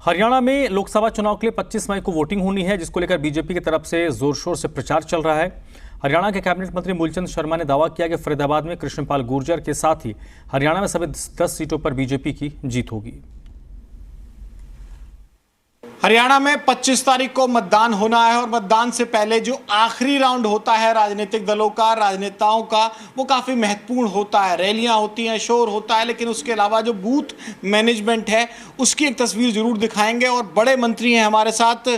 हरियाणा में लोकसभा चुनाव के लिए 25 मई को वोटिंग होनी है, जिसको लेकर बीजेपी की तरफ से जोर शोर से प्रचार चल रहा है। हरियाणा के कैबिनेट मंत्री मूलचंद शर्मा ने दावा किया कि फरीदाबाद में कृष्णपाल गुर्जर के साथ ही हरियाणा में सभी 10 सीटों पर बीजेपी की जीत होगी। हरियाणा में 25 तारीख को मतदान होना है और मतदान से पहले जो आखिरी राउंड होता है राजनीतिक दलों का, राजनेताओं का, वो काफ़ी महत्वपूर्ण होता है। रैलियां होती हैं, शोर होता है, लेकिन उसके अलावा जो बूथ मैनेजमेंट है उसकी एक तस्वीर जरूर दिखाएंगे। और बड़े मंत्री हैं हमारे साथ,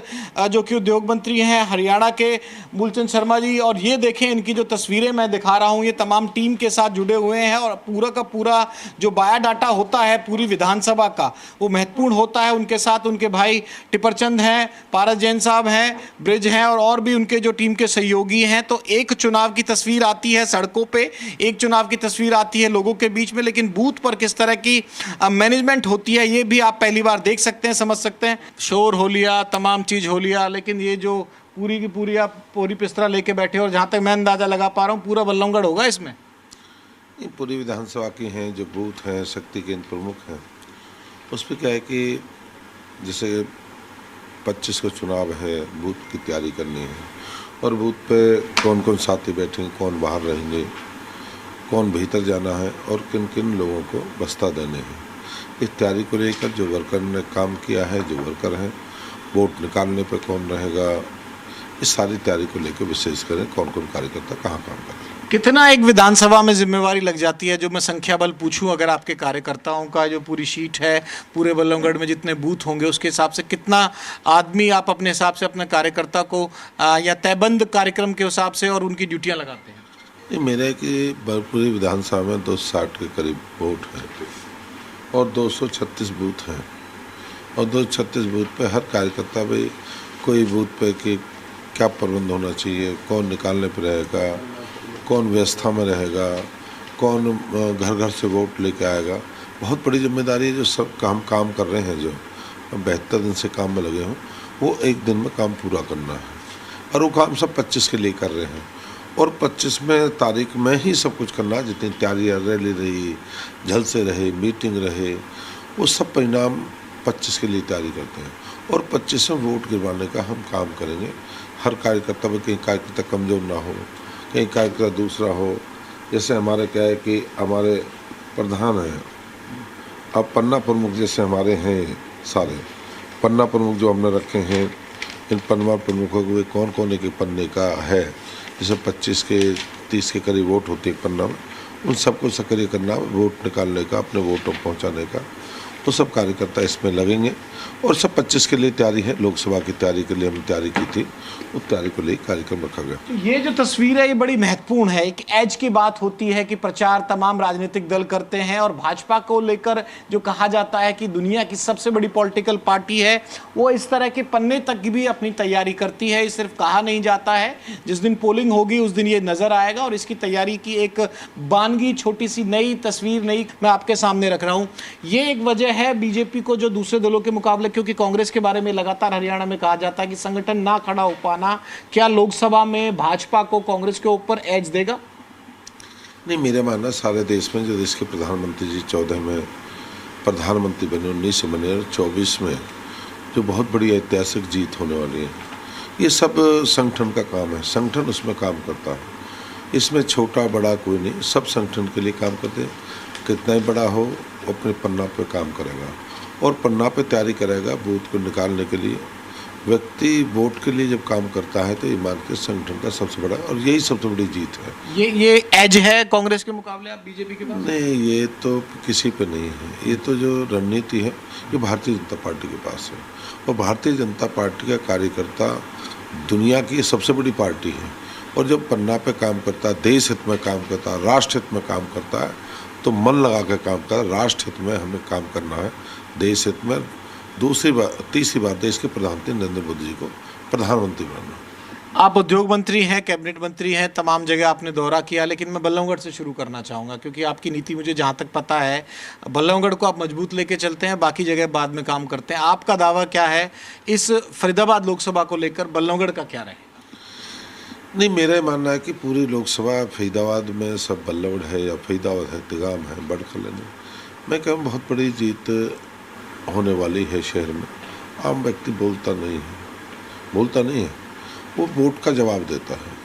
जो कि उद्योग मंत्री हैं हरियाणा के, मूलचंद शर्मा जी। और ये देखें, इनकी जो तस्वीरें मैं दिखा रहा हूँ, ये तमाम टीम के साथ जुड़े हुए हैं और पूरा का पूरा जो बायोडाटा होता है पूरी विधानसभा का, वो महत्वपूर्ण होता है। उनके साथ उनके भाई टिपरचंद हैं, पारस जैन साहब हैं, ब्रिज हैं और भी उनके जो टीम के सहयोगी हैं। तो एक चुनाव की तस्वीर आती है सड़कों पे, एक चुनाव की तस्वीर आती है लोगों के बीच में, लेकिन बूथ पर किस तरह की मैनेजमेंट होती है ये भी आप पहली बार देख सकते हैं, समझ सकते हैं। शोर हो लिया, तमाम चीज़ हो लिया, लेकिन ये जो पूरी की पूरी आप पूरी पिस्तरा लेके बैठे और जहाँ तक मैं अंदाज़ा लगा पा रहा हूँ पूरा बल्लभगढ़ होगा इसमें। ये पूरी विधानसभा की हैं, जो बूथ हैं, शक्ति केंद्र प्रमुख हैं, उस पर क्या है कि जैसे 25 को चुनाव है, बूथ की तैयारी करनी है और बूथ पे कौन कौन साथी बैठेंगे, कौन बाहर रहेंगे, कौन भीतर जाना है और किन किन लोगों को बस्ता देने हैं, इस तैयारी को लेकर जो वर्कर ने काम किया है, जो वर्कर हैं, वोट निकालने पे कौन रहेगा, इस सारी तैयारी को लेकर विशेष करें कौन कौन कार्यकर्ता कहाँ काम कर रहे हैं। कितना एक विधानसभा में जिम्मेवारी लग जाती है? जो मैं संख्या बल पूछूं, अगर आपके कार्यकर्ताओं का जो पूरी शीट है, पूरे बल्लभगढ़ में जितने बूथ होंगे उसके हिसाब से कितना आदमी आप अपने हिसाब से अपने कार्यकर्ता को या तयबंद कार्यक्रम के हिसाब से और उनकी ड्यूटियां लगाते हैं? ये मेरे कि पूरी विधानसभा में 260 के करीब वोट है और 236 बूथ हैं और 236 बूथ पे हर कार्यकर्ता भाई कोई बूथ पे कि क्या प्रबंध होना चाहिए, कौन निकालने पर रहेगा, कौन व्यवस्था में रहेगा, कौन घर घर से वोट लेके आएगा। बहुत बड़ी जिम्मेदारी है जो सब काम कर रहे हैं, जो 72 दिन से काम में लगे हों, वो एक दिन में काम पूरा करना है और वो काम सब 25 के लिए कर रहे हैं और 25 में तारीख में ही सब कुछ करना है। जितनी तैयारियाँ, रैली रही, जलसे रहे, मीटिंग रहे, वो सब परिणाम 25 के लिए तैयारी करते हैं और 25 में वोट गिरवाने का हम काम करेंगे। हर कार्यकर्ता में कहीं कार्यकर्ता कमज़ोर ना हो, कहीं कार्यकर्ता दूसरा हो। जैसे हमारे क्या है कि हमारे प्रधान हैं, अब पन्ना प्रमुख जैसे हमारे हैं, सारे पन्ना प्रमुख जो हमने रखे हैं, इन पन्ना प्रमुखों को कौन कौन एक पन्ने का है, जैसे 25 के 30 के करीब वोट होते हैं पन्ना में, उन सबको सक्रिय करना, वोट निकालने का, अपने वोटों पहुँचाने का, तो सब कार्यकर्ता इसमें लगेंगे और सब 25 के लिए तैयारी है। लोकसभा की तैयारी के लिए हमने तैयारी की थी, उस तैयारी को लेकर कार्यक्रम रखा गया। तो ये जो तस्वीर है ये बड़ी महत्वपूर्ण है। एक एज की बात होती है कि प्रचार तमाम राजनीतिक दल करते हैं और भाजपा को लेकर जो कहा जाता है कि दुनिया की सबसे बड़ी पॉलिटिकल पार्टी है, वो इस तरह के पन्ने तक की भी अपनी तैयारी करती है। ये सिर्फ कहा नहीं जाता है, जिस दिन पोलिंग होगी उस दिन ये नजर आएगा और इसकी तैयारी की एक बानगी छोटी सी नई तस्वीर नई मैं आपके सामने रख रहा हूँ। ये एक वजह है बीजेपी को जो दूसरे दलों के मुकाबले, क्योंकि कांग्रेस के बारे में लगातार हरियाणा में कहा जाता है कि संगठन ना खड़ा हो पाना, क्या लोकसभा में भाजपा को कांग्रेस के ऊपर एज देगा? नहीं, मेरा मानना सारे देश में जो देश के प्रधानमंत्री जी 14 में प्रधानमंत्री बने, 19 से बने और 24 में जो बहुत बड़ी ऐतिहासिक जीत होने वाली है, ये सब संगठन का काम है। संगठन उसमें काम करता है, इसमें छोटा बड़ा कोई नहीं, सब संगठन के लिए काम करते हैं। कितना ही बड़ा हो अपने पन्ना पे काम करेगा और पन्ना पे तैयारी करेगा बूथ को निकालने के लिए। व्यक्ति वोट के लिए जब काम करता है तो ईमान के संगठन का सबसे बड़ा, और यही सबसे बड़ी जीत है। ये एज है कांग्रेस के मुकाबले आप बीजेपी के पास? नहीं, ये तो किसी पे नहीं है। ये तो जो रणनीति है ये भारतीय जनता पार्टी के पास है और भारतीय जनता पार्टी का कार्यकर्ता दुनिया की सबसे बड़ी पार्टी है और जब पन्ना पे काम करता है, देश हित में काम करता है, राष्ट्र हित में काम करता है, तो मन लगा कर काम करता है। राष्ट्र हित में हमें काम करना है, देश हित में। दूसरी बार, तीसरी बार देश के प्रधानमंत्री नरेंद्र मोदी जी को प्रधानमंत्री बनाना। आप उद्योग मंत्री हैं, कैबिनेट मंत्री हैं, तमाम जगह आपने दौरा किया, लेकिन मैं बल्लभगढ़ से शुरू करना चाहूँगा क्योंकि आपकी नीति मुझे जहाँ तक पता है, बल्लभगढ़ को आप मजबूत लेके चलते हैं, बाकी जगह बाद में काम करते हैं। आपका दावा क्या है इस फरीदाबाद लोकसभा को लेकर? बल्लभगढ़ का क्या रहे? नहीं, मेरा मानना है कि पूरी लोकसभा फरीदाबाद में सब बल्लभगढ़ है या फरीदाबाद है, तिगाम है, बड़खलन है, मैं कहूँ बहुत बड़ी जीत होने वाली है शहर में आम व्यक्ति बोलता नहीं है, वो वोट का जवाब देता है।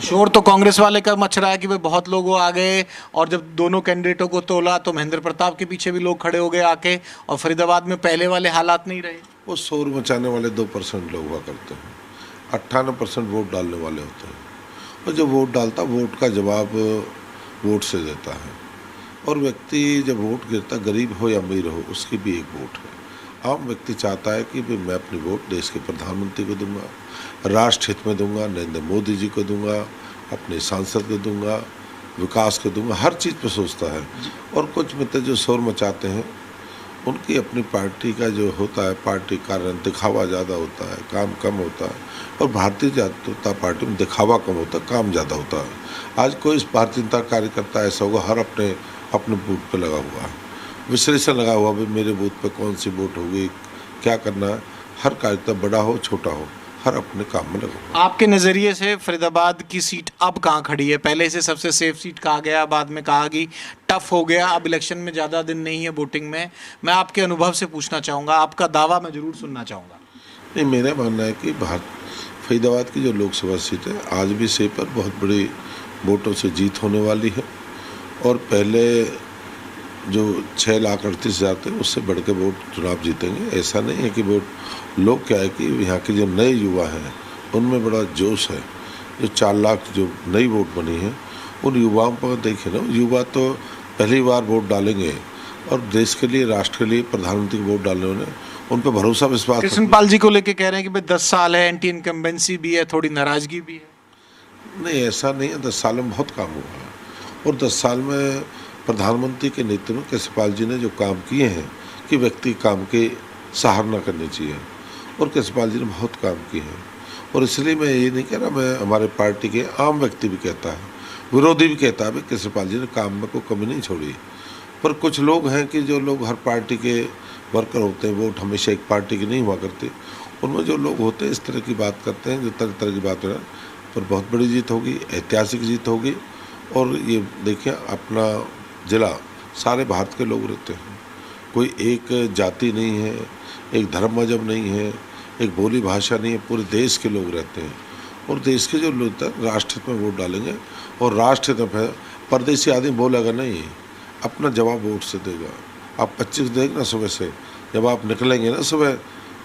शोर तो कांग्रेस वाले का मच रहा है कि भाई बहुत लोग आ गए, और जब दोनों कैंडिडेटों को तोला तो महेंद्र प्रताप के पीछे भी लोग खड़े हो गए आके, और फरीदाबाद में पहले वाले हालात नहीं रहे। वो शोर मचाने वाले 2% लोग हुआ करते हैं, 98% वोट डालने वाले होते हैं, और जो वोट डालता वोट का जवाब वोट से देता है। और व्यक्ति जब वोट गिरता, गरीब हो या अमीर हो, उसकी भी एक वोट है। आम व्यक्ति चाहता है कि भाई मैं अपनी वोट देश के प्रधानमंत्री को दूंगा, राष्ट्र हित में दूंगा, नरेंद्र मोदी जी को दूंगा, अपने सांसद को दूंगा, विकास को दूंगा, हर चीज़ पे सोचता है। और कुछ मित्र जो शोर मचाते हैं, उनकी अपनी पार्टी का जो होता है, पार्टी कारण दिखावा ज़्यादा होता है, काम कम होता है। और भारतीय जनता पार्टी में दिखावा कम होता है, काम ज़्यादा होता है। आज कोई इस भारतीय जनता कार्यकर्ता ऐसा होगा, हर अपने बूथ पे लगा हुआ है, विश्लेषण लगा हुआ, भाई मेरे बूथ पे कौन सी वोट होगी, क्या करना है। हर कार्यकर्ता बड़ा हो छोटा हो, हर अपने काम में लगा हुआ है। आपके नज़रिए से फरीदाबाद की सीट अब कहाँ खड़ी है? पहले से सबसे सेफ सीट कहा गया, बाद में कहा कि टफ हो गया, अब इलेक्शन में ज़्यादा दिन नहीं है वोटिंग में। मैं आपके अनुभव से पूछना चाहूँगा, आपका दावा मैं ज़रूर सुनना चाहूँगा। नहीं, मेरा मानना है कि फरीदाबाद की जो लोकसभा सीट है, आज भी सेफ पर बहुत बड़ी वोटों से जीत होने वाली है। और पहले जो 6,38,000 थे, उससे बढ़ के वोट चुनाव जीतेंगे। ऐसा नहीं है कि वोट लोग, क्या है कि यहाँ के जो नए युवा हैं उनमें बड़ा जोश है। जो 4 लाख जो नई वोट बनी है, उन युवाओं पर देखें ना, युवा तो पहली बार वोट डालेंगे और देश के लिए, राष्ट्र के लिए, प्रधानमंत्री को वोट डालने वाले, उन पर भरोसा विश्वास। कृष्णपाल जी को लेके कह रहे हैं कि भाई 10 साल है, एंटी इनकम्बेंसी भी है, थोड़ी नाराजगी भी है। नहीं, ऐसा नहीं है। 10 साल में बहुत काम हुआ है, और 10 साल में प्रधानमंत्री के नेतृत्व में कृष्णपाल जी ने जो काम किए हैं कि व्यक्ति काम की सराहना करनी चाहिए, और कृष्णपाल जी ने बहुत काम किए हैं। और इसलिए मैं ये नहीं कह रहा, मैं हमारे पार्टी के आम व्यक्ति भी कहता है, विरोधी भी कहता है, कृष्णपाल जी ने काम में कोई कमी नहीं छोड़ी। पर कुछ लोग हैं कि जो लोग हर पार्टी के वर्कर होते हैं, वोट हमेशा एक पार्टी की नहीं हुआ करती, उनमें जो लोग होते हैं इस तरह की बात करते हैं, जो तरह तरह की बात है। पर बहुत बड़ी जीत होगी, ऐतिहासिक जीत होगी। और ये देखिए, अपना ज़िला सारे भारत के लोग रहते हैं, कोई एक जाति नहीं है, एक धर्म मजहब नहीं है, एक बोली भाषा नहीं है, पूरे देश के लोग रहते हैं। और देश के जो लोग राष्ट्र हित में वोट डालेंगे, और राष्ट्र हित में परदेशी आदमी बोलेगा नहीं, अपना जवाब वोट से देगा। आप 25 देखना, सुबह से जब आप निकलेंगे ना, सुबह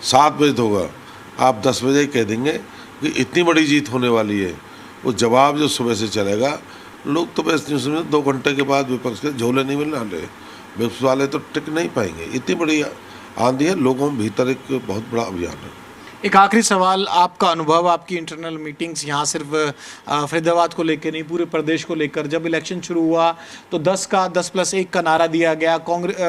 7 बजे होगा, आप 10 बजे ही कह देंगे कि इतनी बड़ी जीत होने वाली है। वो जवाब जो सुबह से चलेगा, लोग तो बस न्यूज़ में 2 घंटे के बाद विपक्ष के झोले नहीं मिलने वाले, विपक्ष वाले तो टिक नहीं पाएंगे। इतनी बड़ी आंधी है, लोगों में भीतर एक बहुत बड़ा अभियान है। एक आखिरी सवाल, आपका अनुभव, आपकी इंटरनल मीटिंग्स यहाँ सिर्फ फरीदाबाद को लेकर नहीं, पूरे प्रदेश को लेकर, जब इलेक्शन शुरू हुआ तो 10+1 का नारा दिया गया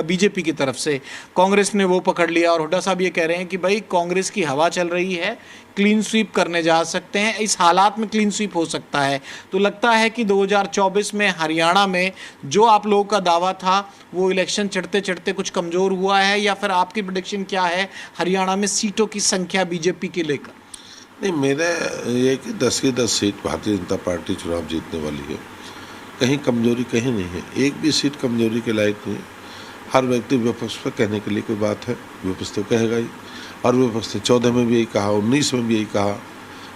बीजेपी की तरफ से, कांग्रेस ने वो पकड़ लिया, और हुड्डा साहब ये कह रहे हैं कि भाई कांग्रेस की हवा चल रही है, क्लीन स्वीप करने जा सकते हैं, इस हालात में क्लीन स्वीप हो सकता है। तो लगता है कि 2024 में हरियाणा में जो आप लोगों का दावा था वो इलेक्शन चढ़ते चढ़ते कुछ कमज़ोर हुआ है, या फिर आपकी प्रेडिक्शन क्या है हरियाणा में सीटों की संख्या बीजेपी के लेकर? नहीं, मेरा ये कि 10 की 10 सीट भारतीय जनता पार्टी चुनाव जीतने वाली है। कहीं कमजोरी कहीं नहीं है, एक भी सीट कमजोरी के लायक नहीं है। हर व्यक्ति विपक्ष पर कहने के लिए कोई बात है, विपक्ष तो कहेगा ही, और विपक्ष ने 14 में भी यही कहा, 19 में भी यही कहा,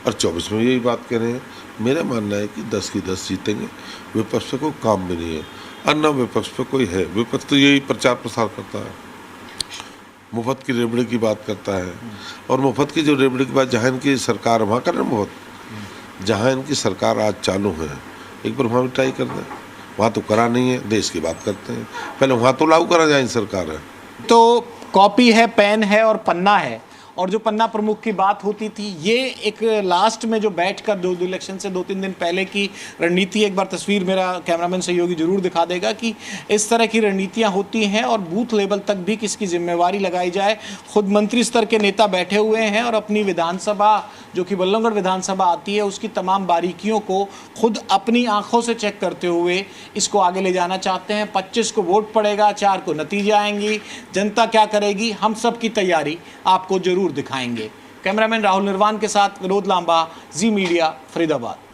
और 24 में यही बात कह रहे हैं। मेरा मानना है कि 10 की 10 जीतेंगे। विपक्ष पे कोई काम भी नहीं है, और न विपक्ष पे कोई है। विपक्ष तो यही प्रचार प्रसार करता है, मुफ्त की रेबड़ी की बात करता है, और मुफ्त की जो रेबड़ी की बात, जहाँ इनकी सरकार वहाँ कर रहे हैं मुफ्त, जहाँ इनकी सरकार आज चालू है, एक बार वहाँ भी ट्राई कर दें। वहाँ तो करा नहीं है, देश की बात करते हैं, पहले वहाँ तो लागू करा जाए सरकार है। तो कॉपी है, पेन है और पन्ना है, और जो पन्ना प्रमुख की बात होती थी, ये एक लास्ट में जो बैठकर दो इलेक्शन से 2-3 दिन पहले की रणनीति, एक बार तस्वीर मेरा कैमरामैन सहयोगी जरूर दिखा देगा कि इस तरह की रणनीतियां होती हैं, और बूथ लेवल तक भी किसकी जिम्मेवारी लगाई जाए। खुद मंत्री स्तर के नेता बैठे हुए हैं और अपनी विधानसभा, जो कि बल्लभगढ़ विधानसभा आती है, उसकी तमाम बारीकियों को खुद अपनी आंखों से चेक करते हुए इसको आगे ले जाना चाहते हैं। 25 को वोट पड़ेगा, 4 को नतीजे आएंगी, जनता क्या करेगी, हम सब की तैयारी आपको जरूर दिखाएंगे। कैमरामैन राहुल निर्वाण के साथ विनोद लांबा, जी मीडिया, फरीदाबाद।